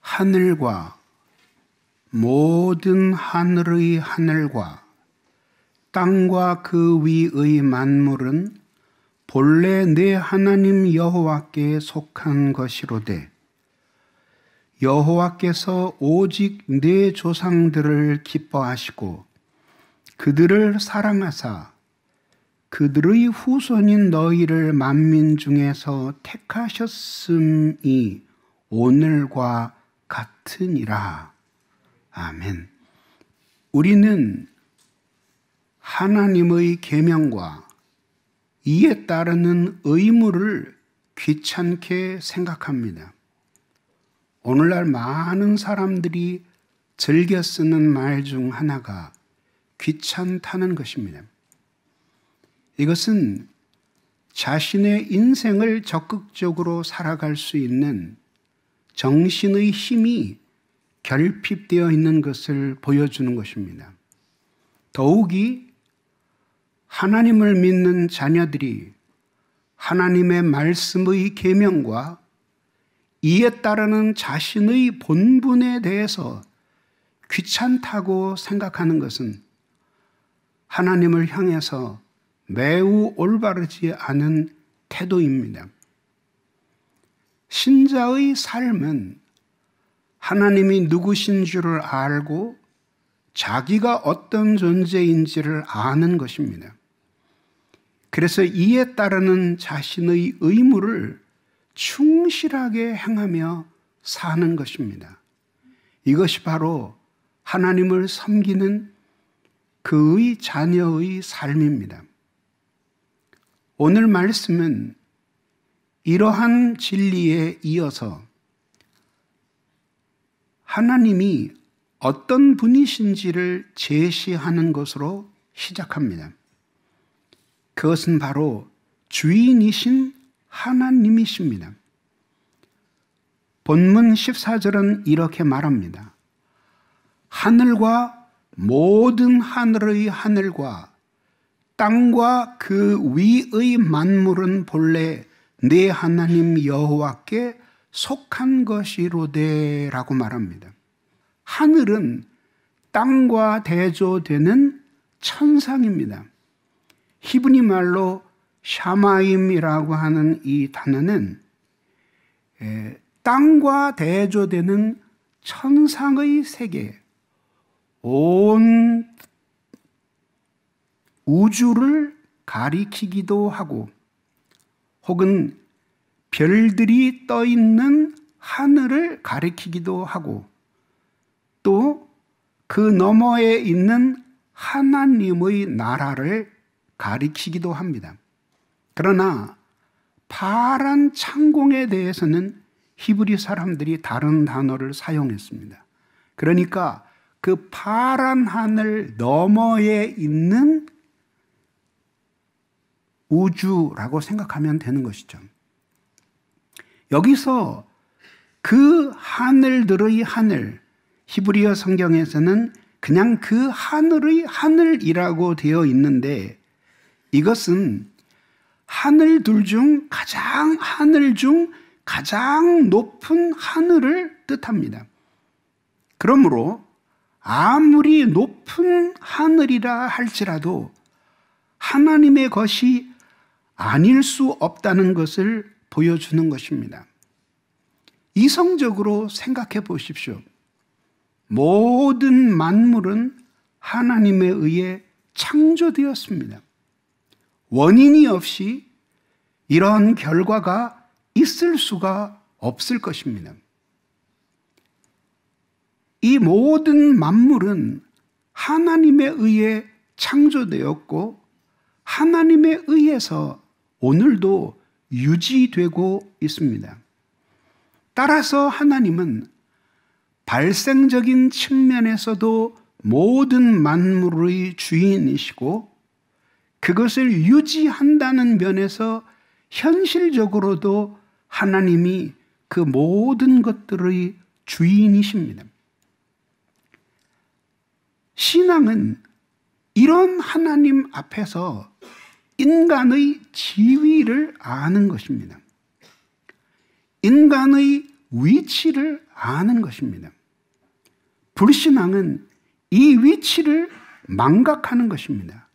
하늘과 모든 하늘의 하늘과 땅과 그 위의 만물은 본래 내 하나님 여호와께 속한 것이로되 여호와께서 오직 내 조상들을 기뻐하시고 그들을 사랑하사 그들의 후손인 너희를 만민 중에서 택하셨음이 오늘과 같으니라. 아멘. 우리는 하나님의 계명과 이에 따르는 의무를 귀찮게 생각합니다. 오늘날 많은 사람들이 즐겨 쓰는 말 중 하나가 귀찮다는 것입니다. 이것은 자신의 인생을 적극적으로 살아갈 수 있는 정신의 힘이 결핍되어 있는 것을 보여주는 것입니다. 더욱이 하나님을 믿는 자녀들이 하나님의 말씀의 계명과 이에 따르는 자신의 본분에 대해서 귀찮다고 생각하는 것은 하나님을 향해서 매우 올바르지 않은 태도입니다. 신자의 삶은 하나님이 누구신 줄을 알고 자기가 어떤 존재인지를 아는 것입니다. 그래서 이에 따르는 자신의 의무를 충실하게 행하며 사는 것입니다. 이것이 바로 하나님을 섬기는 그의 자녀의 삶입니다. 오늘 말씀은 이러한 진리에 이어서 하나님이 어떤 분이신지를 제시하는 것으로 시작합니다. 그것은 바로 주인이신 하나님이십니다. 본문 14절은 이렇게 말합니다. 하늘과 모든 하늘의 하늘과 땅과 그 위의 만물은 본래 내 하나님 여호와께 속한 것이로되 라고 말합니다. 하늘은 땅과 대조되는 천상입니다. 히브리 말로 샤마임이라고 하는 이 단어는 땅과 대조되는 천상의 세계, 온 우주를 가리키기도 하고 혹은 별들이 떠 있는 하늘을 가리키기도 하고 또 그 너머에 있는 하나님의 나라를 가리키기도 합니다. 그러나 파란 창공에 대해서는 히브리 사람들이 다른 단어를 사용했습니다. 그러니까 그 파란 하늘 너머에 있는 우주라고 생각하면 되는 것이죠. 여기서 그 하늘들의 하늘, 히브리어 성경에서는 그냥 그 하늘의 하늘이라고 되어 있는데 이것은 하늘 중 가장 높은 하늘을 뜻합니다. 그러므로 아무리 높은 하늘이라 할지라도 하나님의 것이 아닐 수 없다는 것을 보여주는 것입니다. 이성적으로 생각해 보십시오. 모든 만물은 하나님에 의해 창조되었습니다. 원인이 없이 이런 결과가 있을 수가 없을 것입니다. 이 모든 만물은 하나님에 의해 창조되었고 하나님에 의해서 오늘도 유지되고 있습니다. 따라서 하나님은 발생적인 측면에서도 모든 만물의 주인이시고 그것을 유지한다는 면에서 현실적으로도 하나님이 그 모든 것들의 주인이십니다. 신앙은 이런 하나님 앞에서 인간의 지위를 아는 것입니다. 인간의 위치를 아는 것입니다. 불신앙은 이 위치를 망각하는 것입니다.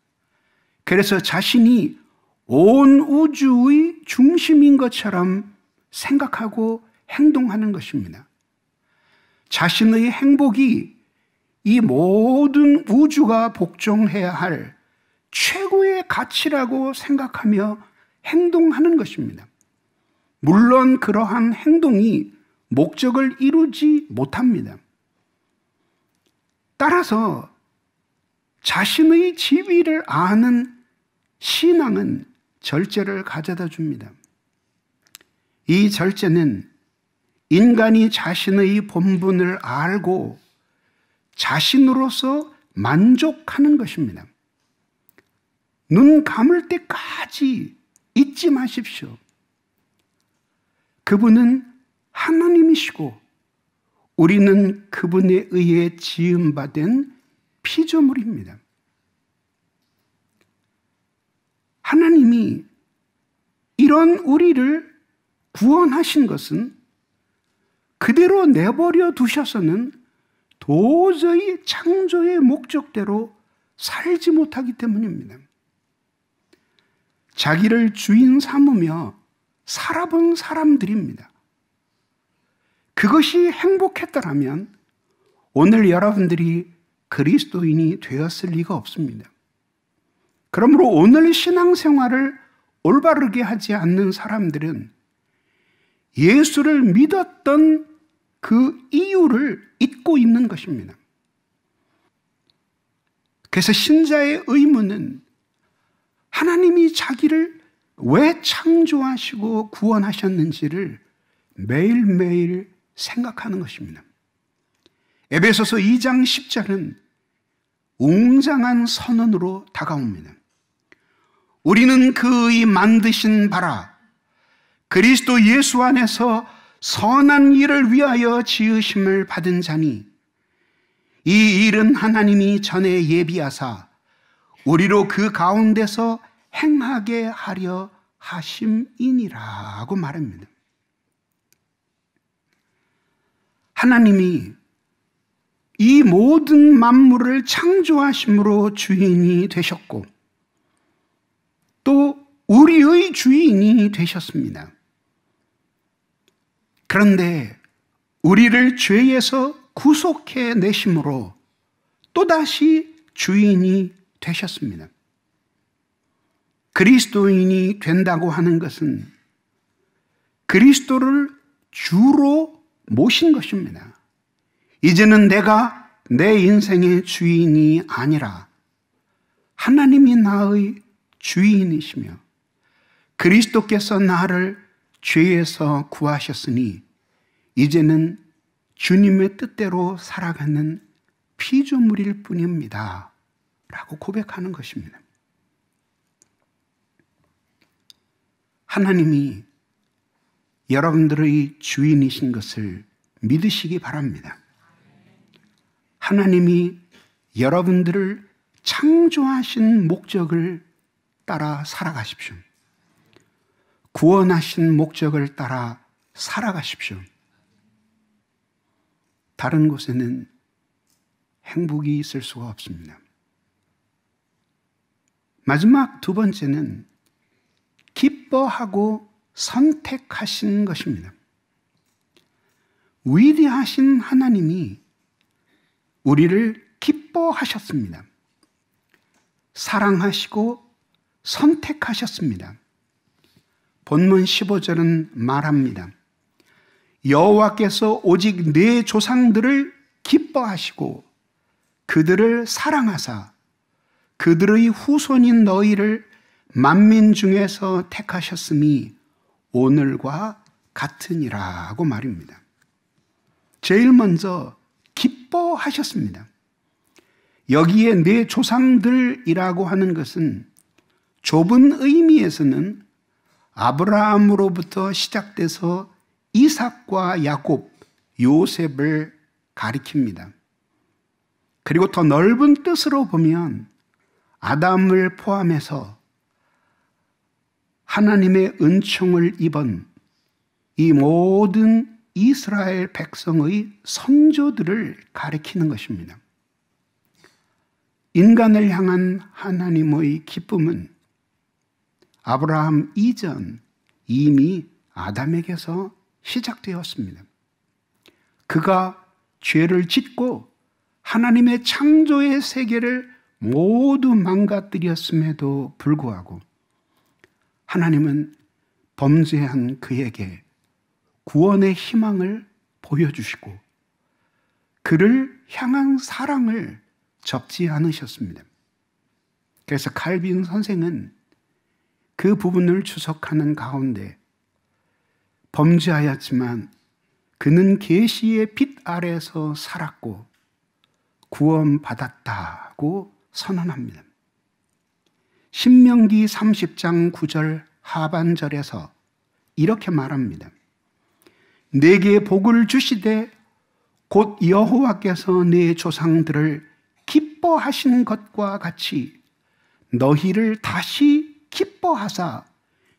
그래서 자신이 온 우주의 중심인 것처럼 생각하고 행동하는 것입니다. 자신의 행복이 이 모든 우주가 복종해야 할 최고의 가치라고 생각하며 행동하는 것입니다. 물론 그러한 행동이 목적을 이루지 못합니다. 따라서 자신의 지위를 아는 신앙은 절제를 가져다 줍니다. 이 절제는 인간이 자신의 본분을 알고 자신으로서 만족하는 것입니다. 눈 감을 때까지 잊지 마십시오. 그분은 하나님이시고 우리는 그분에 의해 지음받은 피조물입니다. 하나님이 이런 우리를 구원하신 것은 그대로 내버려 두셔서는 도저히 창조의 목적대로 살지 못하기 때문입니다. 자기를 주인 삼으며 살아본 사람들입니다. 그것이 행복했더라면 오늘 여러분들이 그리스도인이 되었을 리가 없습니다. 그러므로 오늘 신앙생활을 올바르게 하지 않는 사람들은 예수를 믿었던 그 이유를 잊고 있는 것입니다. 그래서 신자의 의무는 하나님이 자기를 왜 창조하시고 구원하셨는지를 매일매일 생각하는 것입니다. 에베소서 2장 10절은 웅장한 선언으로 다가옵니다. 우리는 그의 만드신 바라 그리스도 예수 안에서 선한 일을 위하여 지으심을 받은 자니 이 일은 하나님이 전에 예비하사 우리로 그 가운데서 행하게 하려 하심이니라고 말합니다. 하나님이 이 모든 만물을 창조하심으로 주인이 되셨고 또 우리의 주인이 되셨습니다. 그런데 우리를 죄에서 구속해 내심으로 또다시 주인이 되셨습니다. 그리스도인이 된다고 하는 것은 그리스도를 주로 모신 것입니다. 이제는 내가 내 인생의 주인이 아니라 하나님이 나의 주인이시며 그리스도께서 나를 죄에서 구하셨으니 이제는 주님의 뜻대로 살아가는 피조물일 뿐입니다. 라고 고백하는 것입니다. 하나님이 여러분들의 주인이신 것을 믿으시기 바랍니다. 하나님이 여러분들을 창조하신 목적을 따라 살아가십시오. 구원하신 목적을 따라 살아가십시오. 다른 곳에는 행복이 있을 수가 없습니다. 마지막 두 번째는 기뻐하고 선택하신 것입니다. 위대하신 하나님이 우리를 기뻐하셨습니다. 사랑하시고 선택하셨습니다. 본문 15절은 말합니다. 여호와께서 오직 내 조상들을 기뻐하시고 그들을 사랑하사 그들의 후손인 너희를 만민 중에서 택하셨음이 오늘과 같으니라고 말입니다. 제일 먼저 기뻐하셨습니다. 여기에 내 조상들이라고 하는 것은 좁은 의미에서는 아브라함으로부터 시작돼서 이삭과 야곱, 요셉을 가리킵니다. 그리고 더 넓은 뜻으로 보면 아담을 포함해서 하나님의 은총을 입은 이 모든 이스라엘 백성의 선조들을 가리키는 것입니다. 인간을 향한 하나님의 기쁨은 아브라함 이전 이미 아담에게서 시작되었습니다. 그가 죄를 짓고 하나님의 창조의 세계를 모두 망가뜨렸음에도 불구하고 하나님은 범죄한 그에게 구원의 희망을 보여주시고 그를 향한 사랑을 접지 않으셨습니다. 그래서 칼빈 선생은 그 부분을 주석하는 가운데 범죄하였지만 그는 계시의 빛 아래에서 살았고 구원받았다고 선언합니다. 신명기 30장 9절 하반절에서 이렇게 말합니다. 내게 복을 주시되 곧 여호와께서 내 조상들을 기뻐하신 것과 같이 너희를 다시 기뻐하사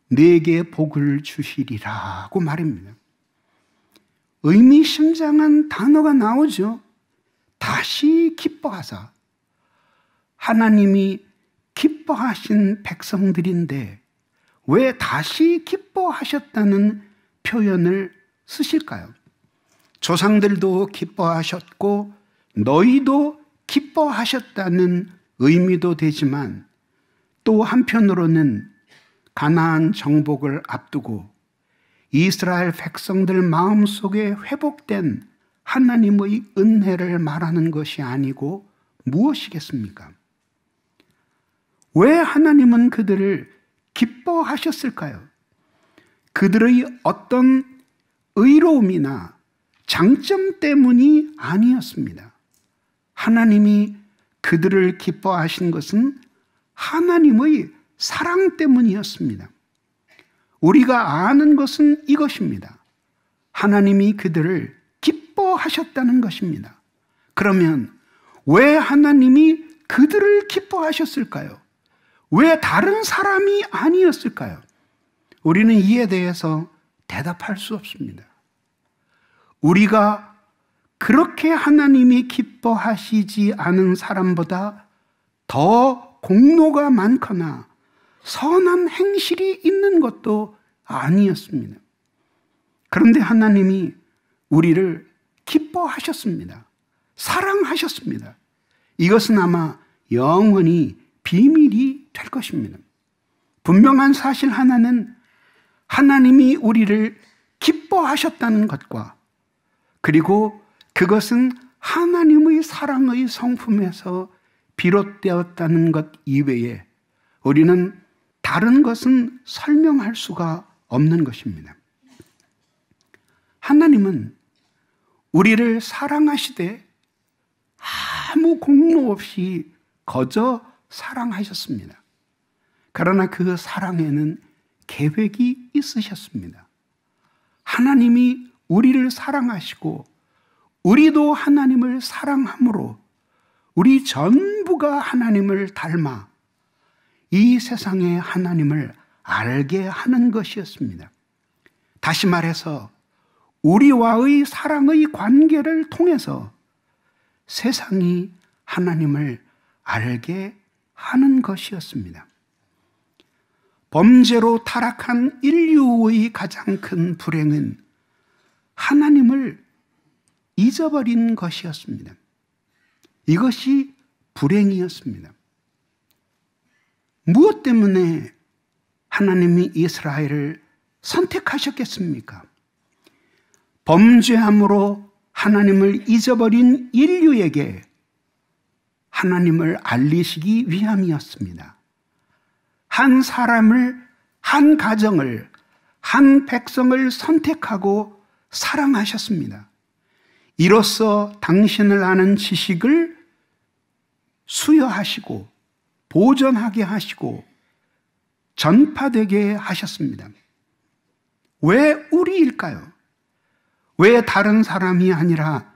내게 복을 주시리라고 말입니다. 의미심장한 단어가 나오죠. 다시 기뻐하사. 하나님이 기뻐하신 백성들인데 왜 다시 기뻐하셨다는 표현을 쓰실까요? 조상들도 기뻐하셨고 너희도 기뻐하셨다는 의미도 되지만 또 한편으로는 가나안 정복을 앞두고 이스라엘 백성들 마음속에 회복된 하나님의 은혜를 말하는 것이 아니고 무엇이겠습니까? 왜 하나님은 그들을 기뻐하셨을까요? 그들의 어떤 의로움이나 장점 때문이 아니었습니다. 하나님이 그들을 기뻐하신 것은 하나님의 사랑 때문이었습니다. 우리가 아는 것은 이것입니다. 하나님이 그들을 기뻐하셨다는 것입니다. 그러면 왜 하나님이 그들을 기뻐하셨을까요? 왜 다른 사람이 아니었을까요? 우리는 이에 대해서 대답할 수 없습니다. 우리가 그렇게 하나님이 기뻐하시지 않은 사람보다 더 공로가 많거나 선한 행실이 있는 것도 아니었습니다. 그런데 하나님이 우리를 기뻐하셨습니다. 사랑하셨습니다. 이것은 아마 영원히 비밀이 될 것입니다. 분명한 사실 하나는 하나님이 우리를 기뻐하셨다는 것과 그리고 그것은 하나님의 사랑의 성품에서 비롯되었다는 것 이외에 우리는 다른 것은 설명할 수가 없는 것입니다. 하나님은 우리를 사랑하시되 아무 공로 없이 거저 사랑하셨습니다. 그러나 그 사랑에는 계획이 있으셨습니다. 하나님이 우리를 사랑하시고 우리도 하나님을 사랑함으로 우리 전부가 하나님을 닮아 이 세상에 하나님을 알게 하는 것이었습니다. 다시 말해서 우리와의 사랑의 관계를 통해서 세상이 하나님을 알게 하는 것이었습니다. 범죄로 타락한 인류의 가장 큰 불행은 하나님을 잊어버린 것이었습니다. 이것이 불행이었습니다. 무엇 때문에 하나님이 이스라엘을 선택하셨겠습니까? 범죄함으로 하나님을 잊어버린 인류에게 하나님을 알리시기 위함이었습니다. 한 사람을, 한 가정을, 한 백성을 선택하고 사랑하셨습니다. 이로써 당신을 아는 지식을 수여하시고 보존하게 하시고 전파되게 하셨습니다. 왜 우리일까요? 왜 다른 사람이 아니라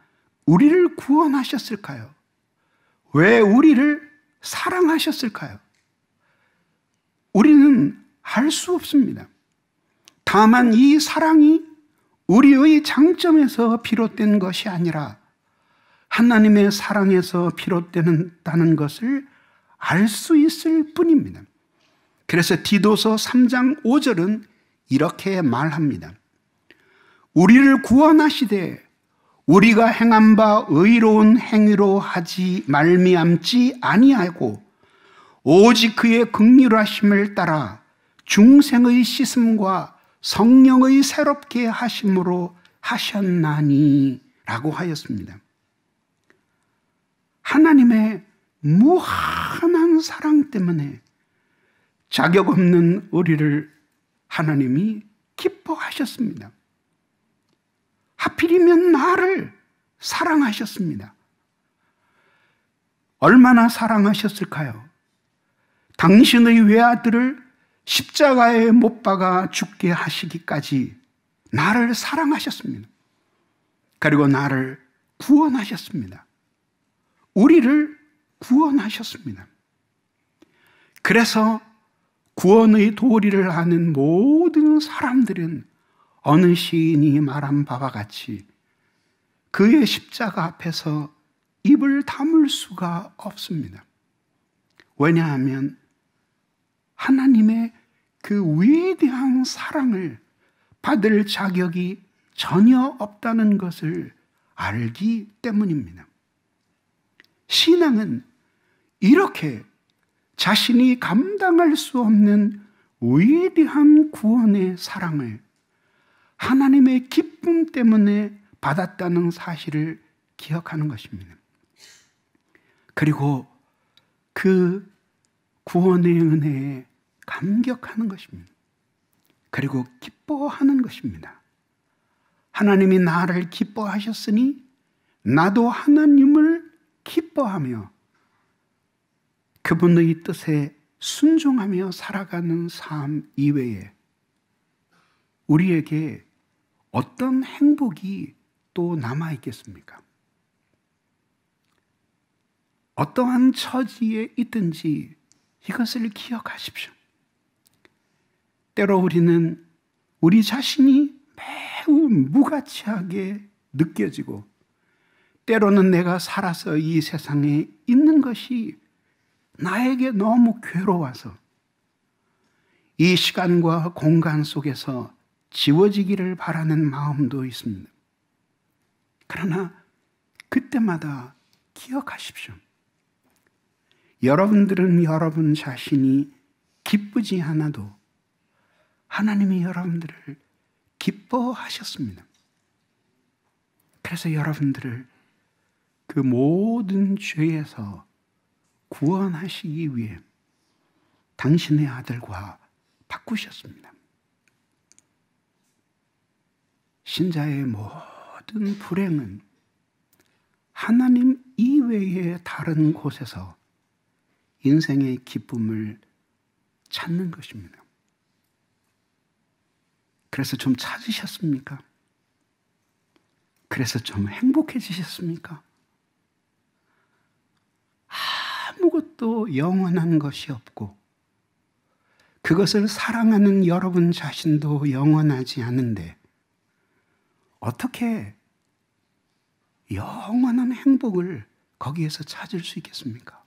우리를 구원하셨을까요? 왜 우리를 사랑하셨을까요? 우리는 알 수 없습니다. 다만 이 사랑이 우리의 장점에서 비롯된 것이 아니라 하나님의 사랑에서 비롯된다는 것을 알 수 있을 뿐입니다. 그래서 디도서 3장 5절은 이렇게 말합니다. 우리를 구원하시되 우리가 행한 바 의로운 행위로 하지 말미암지 아니하고 오직 그의 긍휼하심을 따라 중생의 씻음과 성령의 새롭게 하심으로 하셨나니 라고 하였습니다. 하나님의 무한한 사랑 때문에 자격 없는 우리를 하나님이 기뻐하셨습니다. 하필이면 나를 사랑하셨습니다. 얼마나 사랑하셨을까요? 당신의 외아들을 십자가에 못 박아 죽게 하시기까지 나를 사랑하셨습니다. 그리고 나를 구원하셨습니다. 우리를 구원하셨습니다. 그래서 구원의 도리를 아는 모든 사람들은 어느 시인이 말한 바와 같이 그의 십자가 앞에서 입을 다물 수가 없습니다. 왜냐하면 하나님의 그 위대한 사랑을 받을 자격이 전혀 없다는 것을 알기 때문입니다. 신앙은 이렇게 자신이 감당할 수 없는 위대한 구원의 사랑을 하나님의 기쁨 때문에 받았다는 사실을 기억하는 것입니다. 그리고 그 구원의 은혜에 감격하는 것입니다. 그리고 기뻐하는 것입니다. 하나님이 나를 기뻐하셨으니 나도 하나님을 기뻐하며 그분의 뜻에 순종하며 살아가는 삶 이외에 우리에게 어떤 행복이 또 남아있겠습니까? 어떠한 처지에 있든지 이것을 기억하십시오. 때로 우리는 우리 자신이 매우 무가치하게 느껴지고 때로는 내가 살아서 이 세상에 있는 것이 나에게 너무 괴로워서 이 시간과 공간 속에서 지워지기를 바라는 마음도 있습니다. 그러나 그때마다 기억하십시오. 여러분들은 여러분 자신이 기쁘지 않아도 하나님이 여러분들을 기뻐하셨습니다. 그래서 여러분들을 그 모든 죄에서 구원하시기 위해 당신의 아들과 바꾸셨습니다. 신자의 모든 불행은 하나님 이외의 다른 곳에서 인생의 기쁨을 찾는 것입니다. 그래서 좀 찾으셨습니까? 그래서 좀 행복해지셨습니까? 아무것도 영원한 것이 없고 그것을 사랑하는 여러분 자신도 영원하지 않은데 어떻게 영원한 행복을 거기에서 찾을 수 있겠습니까?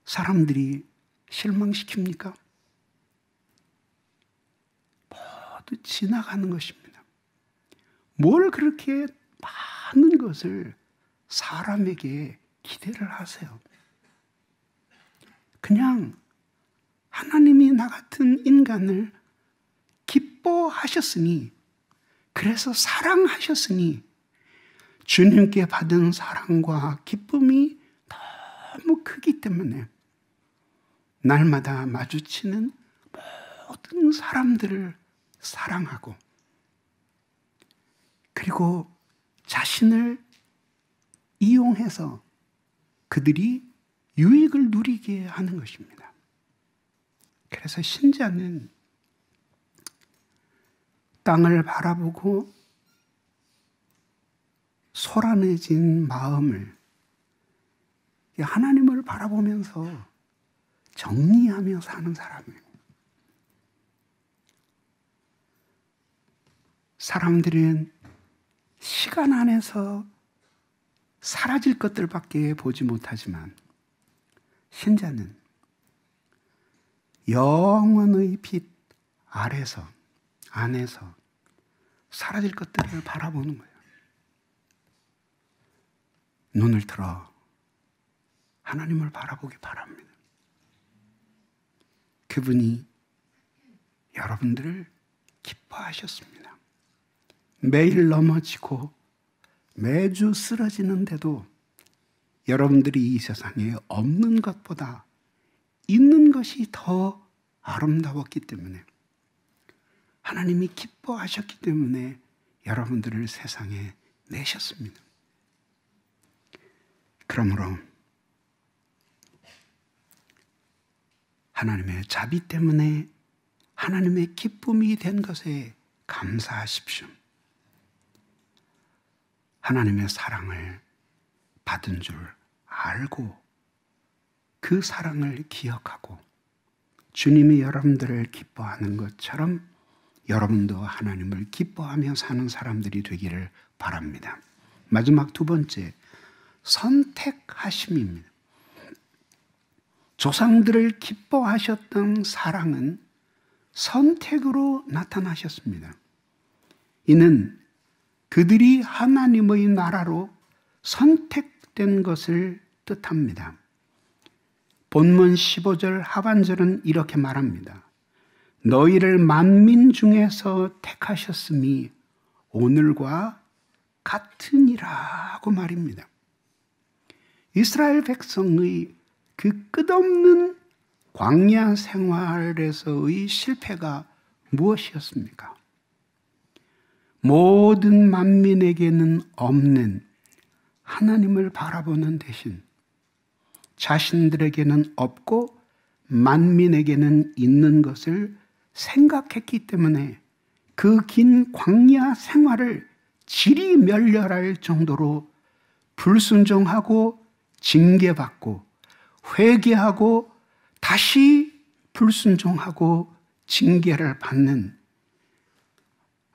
사람들이 실망시킵니까? 모두 지나가는 것입니다. 뭘 그렇게 많은 것을 사람에게 기대를 하세요? 그냥 하나님이 나 같은 인간을 기뻐하셨으니, 그래서 사랑하셨으니 주님께 받은 사랑과 기쁨이 너무 크기 때문에 날마다 마주치는 모든 사람들을 사랑하고 그리고 자신을 이용해서 그들이 유익을 누리게 하는 것입니다. 그래서 신자는 땅을 바라보고 소란해진 마음을 하나님을 바라보면서 정리하며 사는 사람이에요. 사람들은 시간 안에서 사라질 것들밖에 보지 못하지만 신자는 영원의 빛 안에서 사라질 것들을 바라보는 거예요. 눈을 들어 하나님을 바라보기 바랍니다. 그분이 여러분들을 기뻐하셨습니다. 매일 넘어지고 매주 쓰러지는데도 여러분들이 이 세상에 없는 것보다 있는 것이 더 아름다웠기 때문에, 하나님이 기뻐하셨기 때문에 여러분들을 세상에 내셨습니다. 그러므로 하나님의 자비 때문에 하나님의 기쁨이 된 것에 감사하십시오. 하나님의 사랑을 받은 줄 알고 그 사랑을 기억하고 주님이 여러분들을 기뻐하는 것처럼 여러분도 하나님을 기뻐하며 사는 사람들이 되기를 바랍니다. 마지막 두 번째, 선택하심입니다. 조상들을 기뻐하셨던 사랑은 선택으로 나타나셨습니다. 이는 그들이 하나님의 나라로 선택된 것을 뜻합니다. 본문 15절 하반절은 이렇게 말합니다. 너희를 만민 중에서 택하셨음이 오늘과 같으니라고 말입니다. 이스라엘 백성의 그 끝없는 광야 생활에서의 실패가 무엇이었습니까? 모든 만민에게는 없는 하나님을 바라보는 대신 자신들에게는 없고 만민에게는 있는 것을 생각했기 때문에 그 긴 광야 생활을 지리멸렬할 정도로 불순종하고 징계받고 회개하고 다시 불순종하고 징계를 받는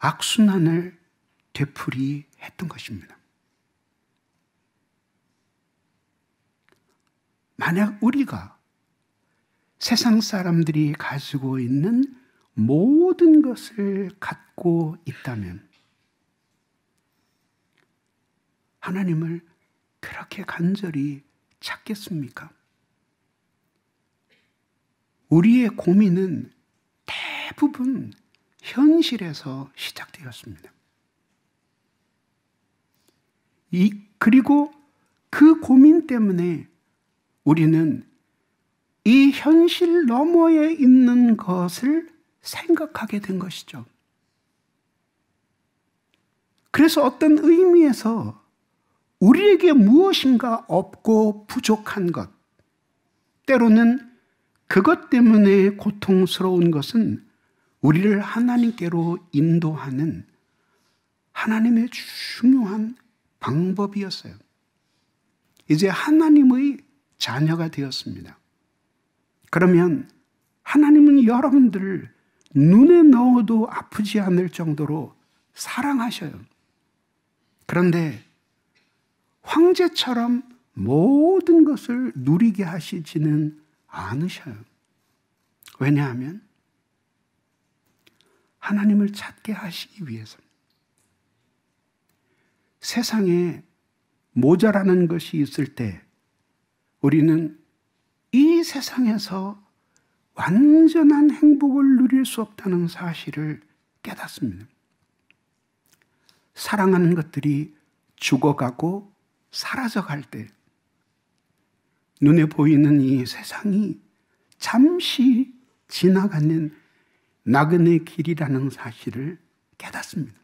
악순환을 되풀이했던 것입니다. 만약 우리가 세상 사람들이 가지고 있는 모든 것을 갖고 있다면 하나님을 그렇게 간절히 찾겠습니까? 우리의 고민은 대부분 현실에서 시작되었습니다. 그리고 그 고민 때문에 우리는 이 현실 너머에 있는 것을 생각하게 된 것이죠. 그래서 어떤 의미에서 우리에게 무엇인가 없고 부족한 것, 때로는 그것 때문에 고통스러운 것은 우리를 하나님께로 인도하는 하나님의 중요한 방법이었어요. 이제 하나님의 자녀가 되었습니다. 그러면 하나님은 여러분들을 눈에 넣어도 아프지 않을 정도로 사랑하셔요. 그런데 황제처럼 모든 것을 누리게 하시지는 않으셔요. 왜냐하면 하나님을 찾게 하시기 위해서. 세상에 모자라는 것이 있을 때 우리는 이 세상에서 완전한 행복을 누릴 수 없다는 사실을 깨닫습니다. 사랑하는 것들이 죽어가고 사라져갈 때 눈에 보이는 이 세상이 잠시 지나가는 나그네 길이라는 사실을 깨닫습니다.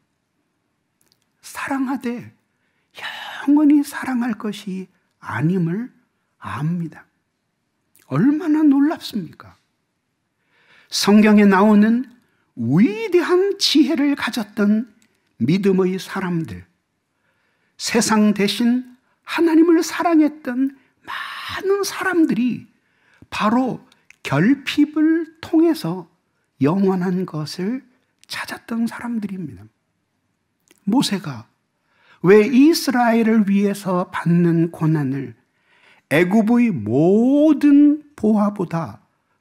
사랑하되 영원히 사랑할 것이 아님을 압니다. 얼마나 놀랍습니까? 성경에 나오는 위대한 지혜를 가졌던 믿음의 사람들, 세상 대신 하나님을 사랑했던 많은 사람들이 바로 결핍을 통해서 영원한 것을 찾았던 사람들입니다. 모세가 왜 이스라엘을 위해서 받는 고난을 애굽의 모든 보화보다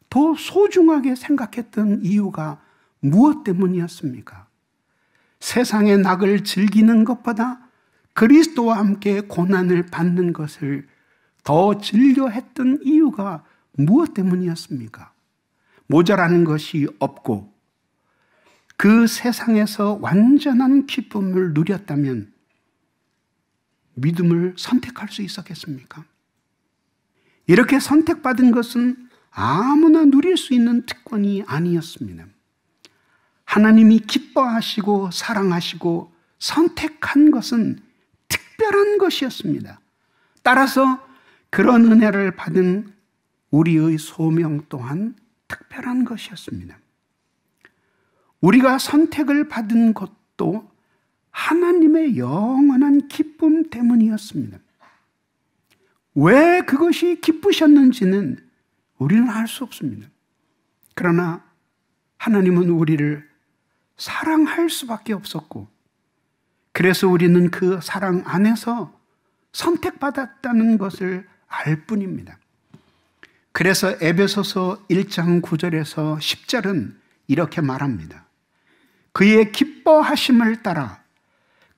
더 소중하게 생각했던 이유가 무엇 때문이었습니까? 세상의 낙을 즐기는 것보다 그리스도와 함께 고난을 받는 것을 더 즐겨했던 이유가 무엇 때문이었습니까? 모자라는 것이 없고 그 세상에서 완전한 기쁨을 누렸다면 믿음을 선택할 수 있었겠습니까? 이렇게 선택받은 것은 아무나 누릴 수 있는 특권이 아니었습니다. 하나님이 기뻐하시고 사랑하시고 선택한 것은 특별한 것이었습니다. 따라서 그런 은혜를 받은 우리의 소명 또한 특별한 것이었습니다. 우리가 선택을 받은 것도 하나님의 영원한 기쁨 때문이었습니다. 왜 그것이 기쁘셨는지는 우리는 알 수 없습니다. 그러나 하나님은 우리를 사랑할 수밖에 없었고, 그래서 우리는 그 사랑 안에서 선택받았다는 것을 알 뿐입니다. 그래서 에베소서 1장 9절에서 10절은 이렇게 말합니다. 그의 기뻐하심을 따라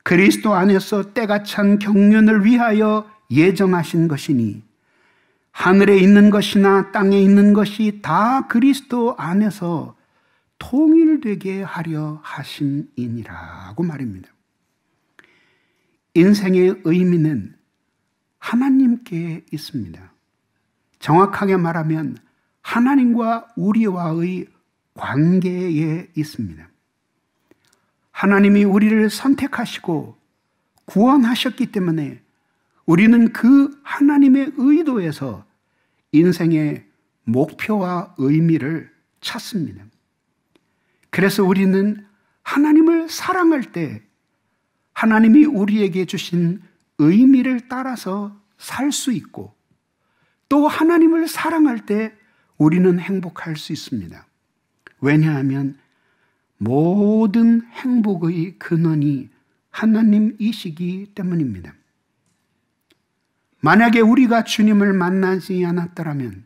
그리스도 안에서 때가 찬 경륜을 위하여 예정하신 것이니 하늘에 있는 것이나 땅에 있는 것이 다 그리스도 안에서 통일되게 하려 하심이니라고 말입니다. 인생의 의미는 하나님께 있습니다. 정확하게 말하면 하나님과 우리와의 관계에 있습니다. 하나님이 우리를 선택하시고 구원하셨기 때문에 우리는 그 하나님의 의도에서 인생의 목표와 의미를 찾습니다. 그래서 우리는 하나님을 사랑할 때 하나님이 우리에게 주신 의미를 따라서 살 수 있고, 또 하나님을 사랑할 때 우리는 행복할 수 있습니다. 왜냐하면 모든 행복의 근원이 하나님이시기 때문입니다. 만약에 우리가 주님을 만나지 않았더라면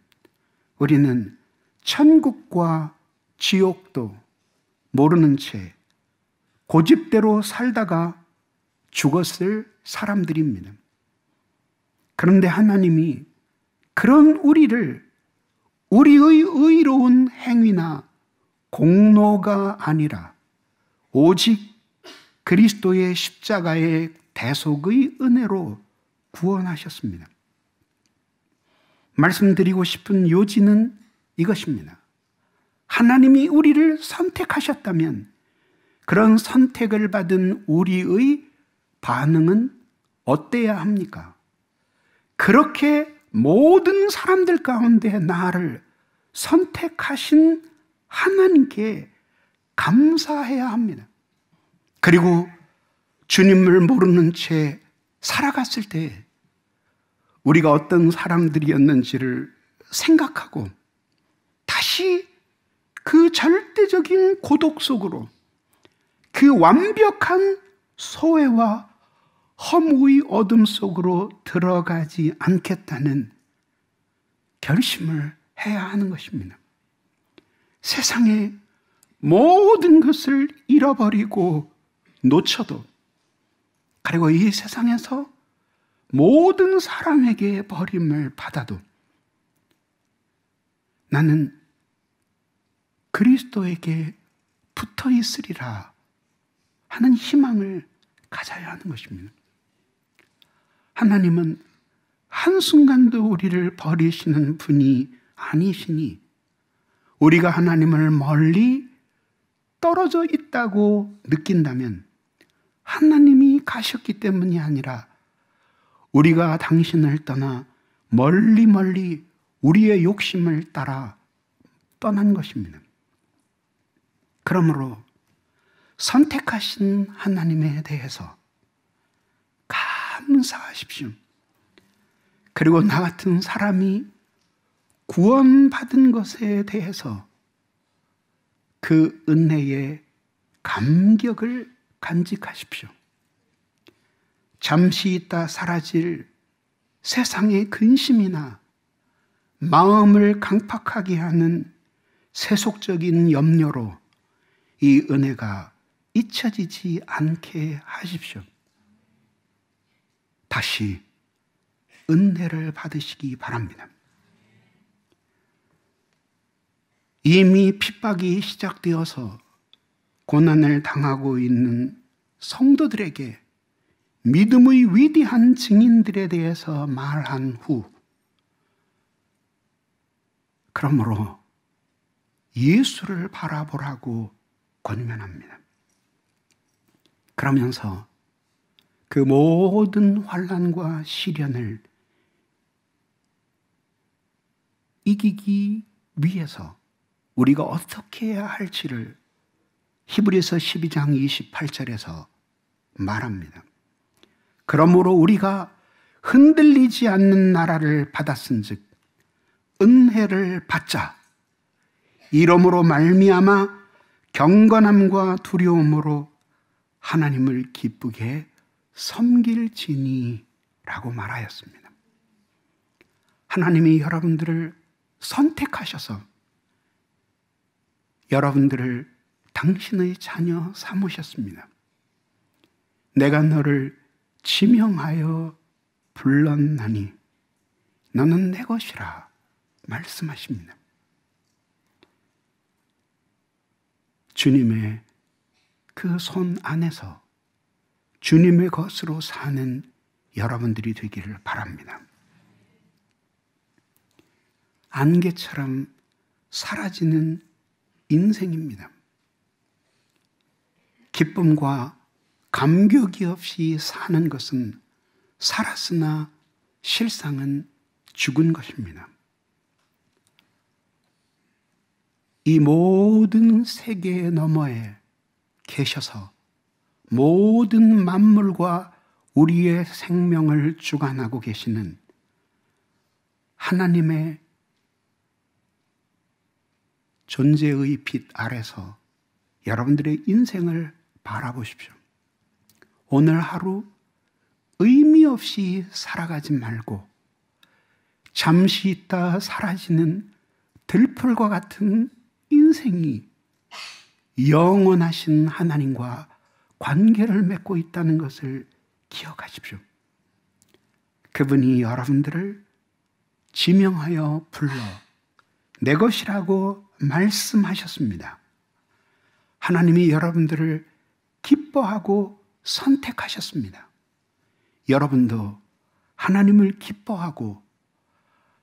우리는 천국과 지옥도 모르는 채 고집대로 살다가 죽었을 사람들입니다. 그런데 하나님이 그런 우리를 우리의 의로운 행위나 공로가 아니라 오직 그리스도의 십자가의 대속의 은혜로 구원하셨습니다. 말씀드리고 싶은 요지는 이것입니다. 하나님이 우리를 선택하셨다면 그런 선택을 받은 우리의 반응은 어때야 합니까? 그렇게 모든 사람들 가운데 나를 선택하신 하나님께 감사해야 합니다. 그리고 주님을 모르는 채 살아갔을 때 우리가 어떤 사람들이었는지를 생각하고 다시 그 절대적인 고독 속으로, 그 완벽한 소외와 허무의 어둠 속으로 들어가지 않겠다는 결심을 해야 하는 것입니다. 세상의 모든 것을 잃어버리고 놓쳐도, 그리고 이 세상에서 모든 사람에게 버림을 받아도 나는 그리스도에게 붙어 있으리라 하는 희망을 가져야 하는 것입니다. 하나님은 한순간도 우리를 버리시는 분이 아니시니 우리가 하나님을 멀리 떨어져 있다고 느낀다면 하나님이 가셨기 때문이 아니라 우리가 당신을 떠나 멀리 멀리 우리의 욕심을 따라 떠난 것입니다. 그러므로 선택하신 하나님에 대해서 감사하십시오. 그리고 나 같은 사람이 구원받은 것에 대해서 그 은혜의 감격을 간직하십시오. 잠시 있다 사라질 세상의 근심이나 마음을 강팍하게 하는 세속적인 염려로 이 은혜가 잊혀지지 않게 하십시오. 다시 은혜를 받으시기 바랍니다. 이미 핍박이 시작되어서 고난을 당하고 있는 성도들에게 믿음의 위대한 증인들에 대해서 말한 후, 그러므로 예수를 바라보라고 권면합니다. 그러면서 그 모든 환난과 시련을 이기기 위해서 우리가 어떻게 해야 할지를 히브리서 12장 28절에서 말합니다. 그러므로 우리가 흔들리지 않는 나라를 받았은즉 은혜를 받자. 이러므로 말미암아 경건함과 두려움으로 하나님을 기쁘게 섬길지니 라고 말하였습니다. 하나님이 여러분들을 선택하셔서 여러분들을 당신의 자녀 삼으셨습니다. 내가 너를 지명하여 불렀나니 너는 내 것이라 말씀하십니다. 주님의 그 손 안에서 주님의 것으로 사는 여러분들이 되기를 바랍니다. 안개처럼 사라지는 인생입니다. 기쁨과 감격이 없이 사는 것은 살았으나 실상은 죽은 것입니다. 이 모든 세계 너머에 계셔서 모든 만물과 우리의 생명을 주관하고 계시는 하나님의 존재의 빛 아래서 여러분들의 인생을 바라보십시오. 오늘 하루 의미 없이 살아가지 말고 잠시 있다 사라지는 들풀과 같은 인생이 영원하신 하나님과 관계를 맺고 있다는 것을 기억하십시오. 그분이 여러분들을 지명하여 불러 내 것이라고 말씀하셨습니다. 하나님이 여러분들을 기뻐하고 선택하셨습니다. 여러분도 하나님을 기뻐하고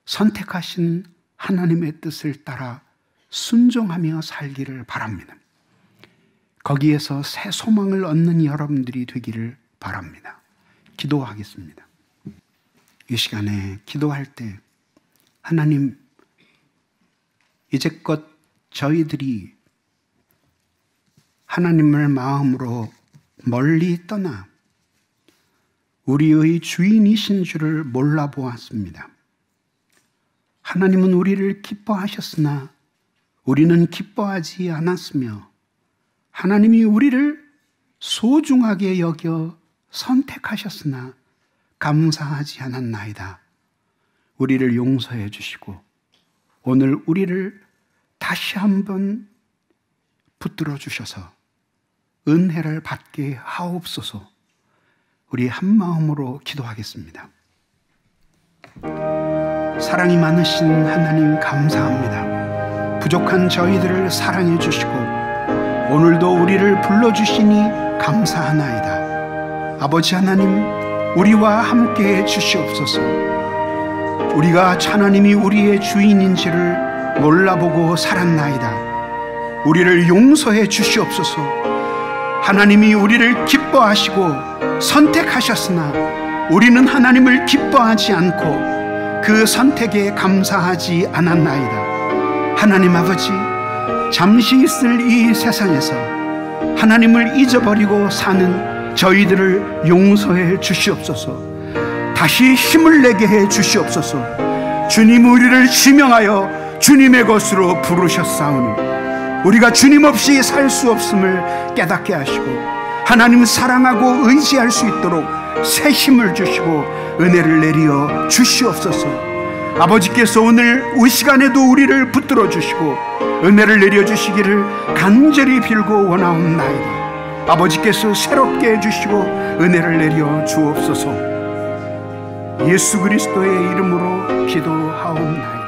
선택하신 하나님의 뜻을 따라 순종하며 살기를 바랍니다. 거기에서 새 소망을 얻는 여러분들이 되기를 바랍니다. 기도하겠습니다. 이 시간에 기도할 때 하나님, 이제껏 저희들이 하나님을 마음으로 멀리 떠나 우리의 주인이신 줄을 몰라보았습니다. 하나님은 우리를 기뻐하셨으나 우리는 기뻐하지 않았으며 하나님이 우리를 소중하게 여겨 선택하셨으나 감사하지 않았나이다. 우리를 용서해 주시고 오늘 우리를 다시 한번 붙들어 주셔서 은혜를 받게 하옵소서. 우리 한 마음으로 기도하겠습니다. 사랑이 많으신 하나님 감사합니다. 부족한 저희들을 사랑해 주시고 오늘도 우리를 불러주시니 감사하나이다. 아버지 하나님, 우리와 함께해 주시옵소서. 우리가 하나님이 우리의 주인인지를 몰라보고 살았나이다. 우리를 용서해 주시옵소서. 하나님이 우리를 기뻐하시고 선택하셨으나 우리는 하나님을 기뻐하지 않고 그 선택에 감사하지 않았나이다. 하나님 아버지, 잠시 있을 이 세상에서 하나님을 잊어버리고 사는 저희들을 용서해 주시옵소서. 다시 힘을 내게 해 주시옵소서. 주님, 우리를 지명하여 주님의 것으로 부르셨사오니 우리가 주님 없이 살 수 없음을 깨닫게 하시고 하나님 사랑하고 의지할 수 있도록 새 힘을 주시고 은혜를 내려 주시옵소서. 아버지께서 오늘 이 시간에도 우리를 붙들어 주시고 은혜를 내려 주시기를 간절히 빌고 원하옵나이다. 아버지께서 새롭게 해주시고 은혜를 내려 주옵소서. 예수 그리스도의 이름으로 기도하옵나이다.